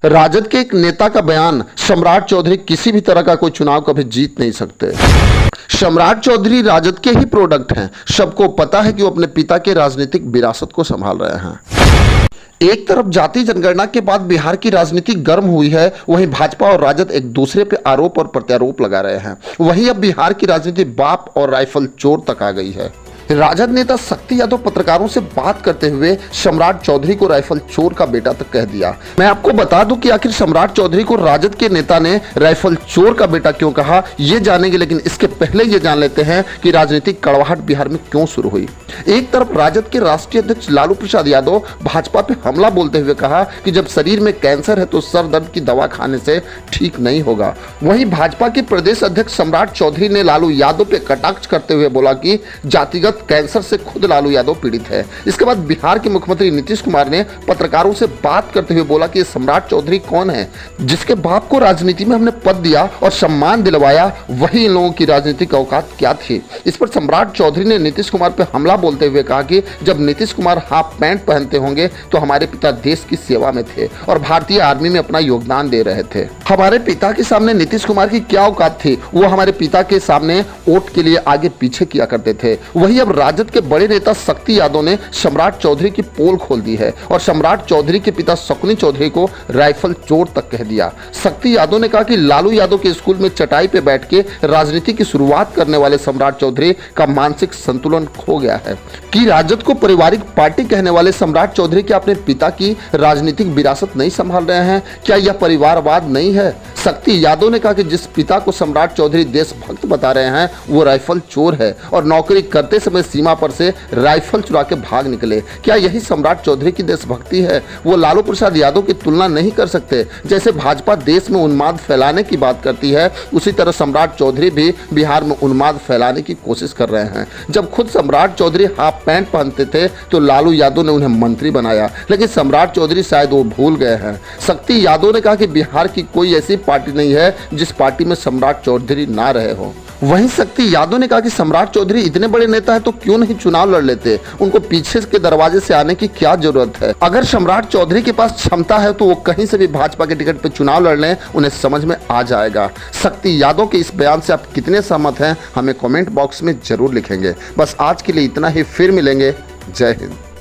राजद के एक नेता का बयान, सम्राट चौधरी किसी भी तरह का कोई चुनाव कभी जीत नहीं सकते। सम्राट चौधरी राजद के ही प्रोडक्ट हैं। सबको पता है कि वो अपने पिता के राजनीतिक विरासत को संभाल रहे हैं। एक तरफ जाति जनगणना के बाद बिहार की राजनीति गर्म हुई है, वहीं भाजपा और राजद एक दूसरे पे आरोप और प्रत्यारोप लगा रहे हैं। वहीं अब बिहार की राजनीति बाप और राइफल चोर तक आ गई है। राजद नेता शक्ति यादव पत्रकारों से बात करते हुए सम्राट चौधरी को राइफल चोर का बेटा तक कह दिया। मैं आपको बता दूं कि आखिर सम्राट चौधरी को राजद के नेता ने राइफल चोर का बेटा क्यों कहा, ये जानेंगे, लेकिन इसके पहले ये जान लेते हैं कि राजनीतिक कड़वाहट बिहार में क्यों शुरू हुई। एक तरफ राजद के राष्ट्रीय अध्यक्ष लालू प्रसाद यादव भाजपा पे हमला बोलते हुए कहा कि जब शरीर में कैंसर है तो सर दर्द की दवा खाने से ठीक नहीं होगा। वहीं भाजपा के प्रदेश अध्यक्ष सम्राट चौधरी ने लालू यादव पे कटाक्ष करते हुए बोला कि जातिगत कैंसर से खुद लालू यादव पीड़ित है। इसके बाद बिहार के मुख्यमंत्री नीतीश कुमार ने पत्रकारों से बात करते हुए बोला कि सम्राट चौधरी कौन है, जिसके बाप को राजनीति में हमने पद दिया और सम्मान दिलवाया, वही इन लोगों की राजनीतिक औकात क्या थी। इस पर सम्राट चौधरी ने नीतीश कुमार पर हमला बोलते हुए कहा कि जब नीतीश कुमार हाफ पैंट पहनते होंगे तो हमारे पिता देश की सेवा में थे और भारतीय आर्मी में अपना योगदान दे रहे थे। हमारे पिता के सामने नीतीश कुमार की क्या औकात थी, वो हमारे पिता के सामने वोट के लिए आगे पीछे किया करते थे। वही अब राजद के बड़े नेता शक्ति यादव ने सम्राट चौधरी की पोल खोल दी है और सम्राट चौधरी के पिता शकुनी चौधरी को राइफल चोर तक कह दिया। शक्ति यादव ने कहा कि लालू यादव के स्कूल में चटाई पे बैठ के राजनीति की शुरुआत करने वाले सम्राट चौधरी का मानसिक संतुलन खो गया है। कि राजद को पारिवारिक पार्टी कहने वाले सम्राट चौधरी क्या अपने पिता की राजनीतिक विरासत नहीं संभाल रहे हैं? क्या यह परिवारवाद नहीं है? शक्ति यादव ने कहा कि जिस पिता को सम्राट चौधरी देशभक्त बता रहे हैं वो राइफल चोर है और नौकरी करते समय सीमा पर से राइफल चुरा के भाग निकले। क्या यही सम्राट चौधरी की देशभक्ति है? वो लालू प्रसाद यादव की तुलना नहीं कर सकते। जैसे भाजपा देश में उन्माद फैलाने की बात करती है, उसी तरह सम्राट चौधरी भी बिहार में उन्माद फैलाने की कोशिश कर रहे हैं। जब खुद सम्राट चौधरी हाफ पैंट पहनते थे तो लालू यादव ने उन्हें मंत्री बनाया, लेकिन सम्राट चौधरी शायद वो भूल गए हैं। शक्ति यादव ने कहा कि बिहार की कोई ऐसी पार्टी नहीं है जिस पार्टी में सम्राट चौधरी ना रहे हो। वहीं शक्ति यादव ने कहा कि सम्राट चौधरी इतने बड़े नेता है तो क्यों नहीं चुनाव लड़ लेते, उनको पीछे के दरवाजे से आने की क्या जरूरत है। अगर सम्राट चौधरी के पास क्षमता है तो वो कहीं से भी भाजपा के टिकट पे चुनाव लड़ लें, उन्हें समझ में आ जाएगा। शक्ति यादव के इस बयान से आप कितने सहमत हैं हमें कमेंट बॉक्स में जरूर लिखेंगे। बस आज के लिए इतना ही, फिर मिलेंगे। जय हिंद।